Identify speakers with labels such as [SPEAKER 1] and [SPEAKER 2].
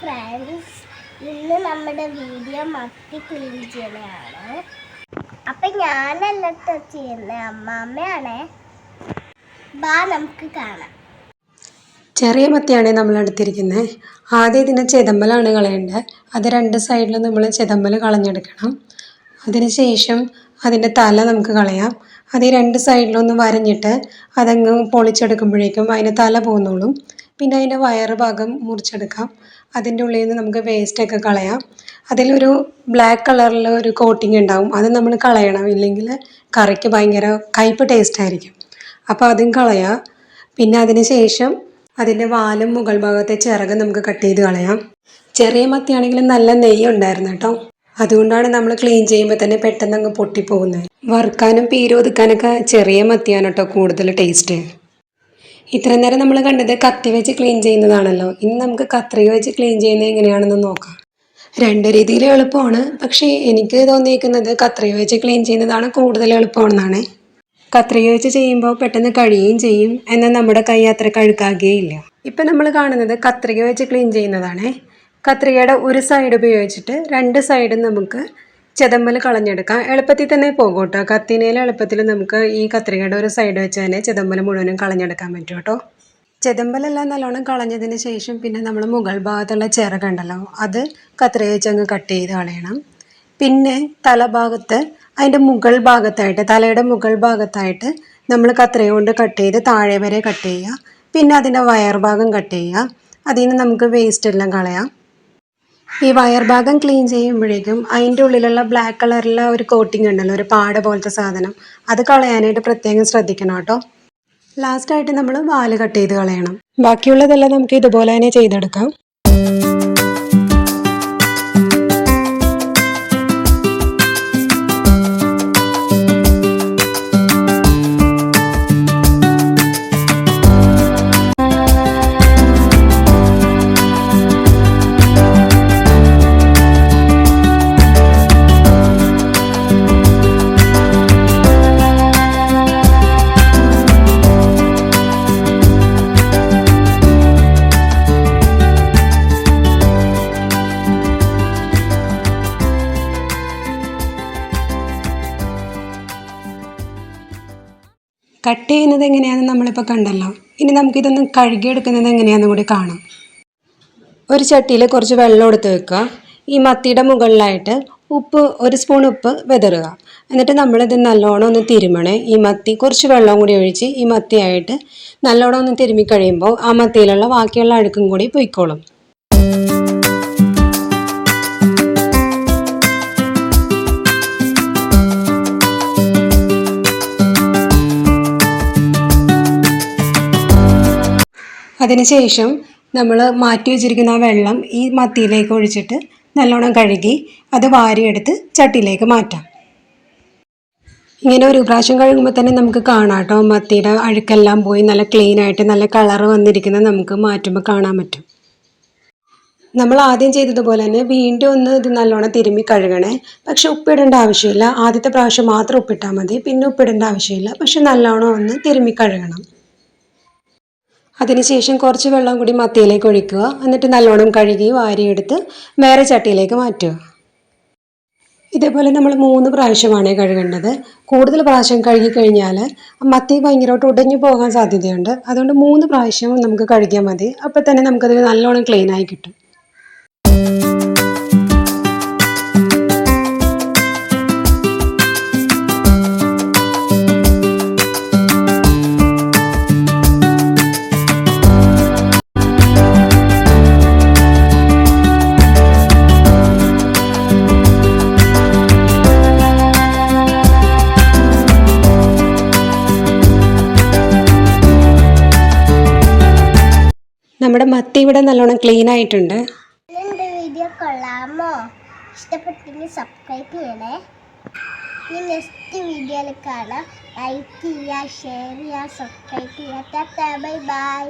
[SPEAKER 1] Friends, ഇന്ന് നമ്മുടെ video മത്തി ക്ലീൻ ചെയ്യണതാണ്. അപ്പം ഞാനല്ല ചെയ്യുന്നത്, അമ്മാമ്മയാണേ. ബാ നമുക്ക് കാണാം.
[SPEAKER 2] ചെറിയ മത്തിയാണ് നമ്മൾ എടുത്തിരിക്കുന്നത്. ആദ്യം ഇതിൻ്റെ ചെതമ്പലാണ് കളയേണ്ടത്. അത് രണ്ട് സൈഡിലും നമ്മൾ ചെതമ്പൽ കളഞ്ഞെടുക്കണം. അതിനുശേഷം അതിൻ്റെ തല നമുക്ക് കളയാം. അത് ഈ രണ്ട് സൈഡിലൊന്ന് വരഞ്ഞിട്ട് അതങ്ങ് പൊളിച്ചെടുക്കുമ്പോഴേക്കും അതിൻ്റെ തല പോകുന്നോളും. പിന്നെ അതിൻ്റെ വയറ് ഭാഗം മുറിച്ചെടുക്കാം. അതിൻ്റെ ഉള്ളിൽ നിന്ന് നമുക്ക് വേസ്റ്റൊക്കെ കളയാം. അതിലൊരു ബ്ലാക്ക് കളറിൽ ഒരു കോട്ടിങ് ഉണ്ടാവും, അത് നമ്മൾ കളയണം, ഇല്ലെങ്കിൽ കറിക്ക് ഭയങ്കര കയ്പ്പ് ടേസ്റ്റ് ആയിരിക്കും. അപ്പോൾ അതും കളയാം. പിന്നെ അതിന് ശേഷം അതിൻ്റെ വാലും മുകൾ ഭാഗത്തെ ചിറക് നമുക്ക് കട്ട് ചെയ്ത് കളയാം. ചെറിയ മത്തിയാണെങ്കിൽ നല്ല നെയ്യ് ഉണ്ടായിരുന്നു കേട്ടോ. അതുകൊണ്ടാണ് നമ്മൾ ക്ലീൻ ചെയ്യുമ്പോൾ തന്നെ പെട്ടെന്ന് അങ്ങ് പൊട്ടിപ്പോകുന്നത്. വറുക്കാനും പീര് ഒതുക്കാനൊക്കെ ചെറിയ മത്തിയാണ് കേട്ടോ കൂടുതൽ ടേസ്റ്റ്. ഇത്രയും നേരം നമ്മൾ കണ്ടത് കത്തി വെച്ച് ക്ലീൻ ചെയ്യുന്നതാണല്ലോ. ഇനി നമുക്ക് കത്രിക വെച്ച് ക്ലീൻ ചെയ്യുന്നത് എങ്ങനെയാണെന്ന് നോക്കാം. രണ്ട് രീതിയിൽ എളുപ്പമാണ്, പക്ഷേ എനിക്ക് തോന്നിയിരിക്കുന്നത് കത്രിക വെച്ച് ക്ലീൻ ചെയ്യുന്നതാണ് കൂടുതൽ എളുപ്പമാണെന്നാണ്. കത്രിക വെച്ച് ചെയ്യുമ്പോൾ പെട്ടെന്ന് കഴിയുകയും ചെയ്യും, എന്നാൽ നമ്മുടെ കൈ അത്ര കഴുകാകുകയില്ല. ഇപ്പം നമ്മൾ കാണുന്നത് കത്രിക വെച്ച് ക്ലീൻ ചെയ്യുന്നതാണ്. കത്രികയുടെ ഒരു സൈഡ് ഉപയോഗിച്ചിട്ട് രണ്ട് സൈഡും നമുക്ക് ചെതമ്പൽ കളഞ്ഞെടുക്കാം. എളുപ്പത്തിൽ തന്നെ പോകും കേട്ടോ. കത്തിനേൽ എളുപ്പത്തിൽ നമുക്ക് ഈ കത്രികയുടെ ഒരു സൈഡ് വെച്ച് തന്നെ ചെതമ്പൽ മുഴുവനും കളഞ്ഞെടുക്കാൻ പറ്റും കേട്ടോ. ചെതമ്പലെല്ലാം നല്ലോണം കളഞ്ഞതിന് ശേഷം പിന്നെ നമ്മൾ മുകൾ ഭാഗത്തുള്ള ചിറകുണ്ടല്ലോ, അത് കത്രിക വെച്ച് അങ്ങ് കട്ട് ചെയ്ത് കളയണം. പിന്നെ തലഭാഗത്ത് അതിൻ്റെ മുകൾ ഭാഗത്തായിട്ട്, തലയുടെ മുകൾ ഭാഗത്തായിട്ട് നമ്മൾ കത്രിക കൊണ്ട് കട്ട് ചെയ്ത് താഴെ വരെ കട്ട് ചെയ്യുക. പിന്നെ അതിൻ്റെ വയർ ഭാഗം കട്ട് ചെയ്യുക. അതിൽ നിന്ന് നമുക്ക് വേസ്റ്റ് എല്ലാം കളയാം. ഈ വയർ ഭാഗം ക്ലീൻ ചെയ്യുമ്പോഴേക്കും അതിൻ്റെ ഉള്ളിലുള്ള ബ്ലാക്ക് കളറിലുള്ള ഒരു കോട്ടിങ് ഉണ്ടല്ലോ, ഒരു പാട പോലത്തെ സാധനം, അത് കളയാനായിട്ട് പ്രത്യേകം ശ്രദ്ധിക്കണം കേട്ടോ. ലാസ്റ്റായിട്ട് നമ്മൾ വാല് കട്ട് ചെയ്ത് കളയണം. ബാക്കിയുള്ളതെല്ലാം നമുക്ക് ഇതുപോലെ തന്നെ ചെയ്തെടുക്കാം. കട്ട് ചെയ്യുന്നത് എങ്ങനെയാണെന്ന് നമ്മളിപ്പോൾ കണ്ടല്ലോ. ഇനി നമുക്കിതൊന്ന് കഴുകിയെടുക്കുന്നത് എങ്ങനെയാണെന്ന് കൂടി കാണാം. ഒരു ചട്ടിയിൽ കുറച്ച് വെള്ളം എടുത്ത് വെക്കുക. ഈ മത്തിയുടെ മുകളിലായിട്ട് ഒരു സ്പൂൺ ഉപ്പ് വിതറുക. എന്നിട്ട് നമ്മളിത് നല്ലോണം ഒന്ന് തിരുമണേ. ഈ മത്തി കുറച്ച് വെള്ളം കൂടി ഒഴിച്ച് ഈ മത്തിയായിട്ട് നല്ലോണം ഒന്ന് തിരുമ്മി കഴിയുമ്പോൾ ആ മത്തിയിലുള്ള ബാക്കിയുള്ള അഴുക്കും കൂടി പൊയ്ക്കോളും. അതിനുശേഷം നമ്മൾ മാറ്റി വെച്ചിരിക്കുന്ന ആ വെള്ളം ഈ മത്തിയിലേക്ക് ഒഴിച്ചിട്ട് നല്ലോണം കഴുകി അത് വാരിയെടുത്ത് ചട്ടിയിലേക്ക് മാറ്റാം. ഇങ്ങനെ ഒരു പ്രാവശ്യം കഴുകുമ്പോൾ തന്നെ നമുക്ക് കാണാം കേട്ടോ, മത്തിയുടെ അഴുക്കെല്ലാം പോയി നല്ല ക്ലീൻ ആയിട്ട് നല്ല കളറ് വന്നിരിക്കുന്നത് നമുക്ക് മാറ്റുമ്പോൾ കാണാൻ പറ്റും. നമ്മൾ ആദ്യം ചെയ്തതുപോലെ തന്നെ വീണ്ടും ഒന്ന് ഇത് നല്ലോണം തിരുമ്മി കഴുകണേ. പക്ഷെ ഉപ്പിടേണ്ട ആവശ്യമില്ല. ആദ്യത്തെ പ്രാവശ്യം മാത്രം ഉപ്പിട്ടാൽ മതി, പിന്നെ ഉപ്പിടേണ്ട ആവശ്യമില്ല. പക്ഷെ നല്ലോണം ഒന്ന് തിരുമ്മി കഴുകണം. അതിനുശേഷം കുറച്ച് വെള്ളം കൂടി മത്തിയിലേക്ക് ഒഴിക്കുക. എന്നിട്ട് നല്ലോണം കഴുകി വാരിയെടുത്ത് വേറെ ചട്ടിയിലേക്ക് മാറ്റുക. ഇതേപോലെ നമ്മൾ 3 പ്രാവശ്യമാണ് കഴുകേണ്ടത്. കൂടുതൽ പ്രാവശ്യം കഴുകി കഴിഞ്ഞാൽ മത്തി ഭയങ്കരമായിട്ട് ഉടഞ്ഞു പോകാൻ സാധ്യതയുണ്ട്. അതുകൊണ്ട് 3 പ്രാവശ്യം നമുക്ക് കഴുകിയാൽ മതി. അപ്പോൾ തന്നെ നമുക്കത് നല്ലോണം ക്ലീനായി കിട്ടും. നമ്മുടെ മത്തി ഇവിടെ നല്ലോണം ക്ലീൻ ആയിട്ടുണ്ട്.
[SPEAKER 1] വീഡിയോ കൊള്ളാമോ? ഇഷ്ടപ്പെട്ടെങ്കിൽ സബ്സ്ക്രൈബ് ചെയ്യണേ. ഇനി നെക്സ്റ്റ് വീഡിയോയിൽ കാണാം. ലൈക്ക് ചെയ്യുക, ഷെയർ ചെയ്യുക, സബ്സ്ക്രൈബ് ചെയ്യുക. Tata, bye bye.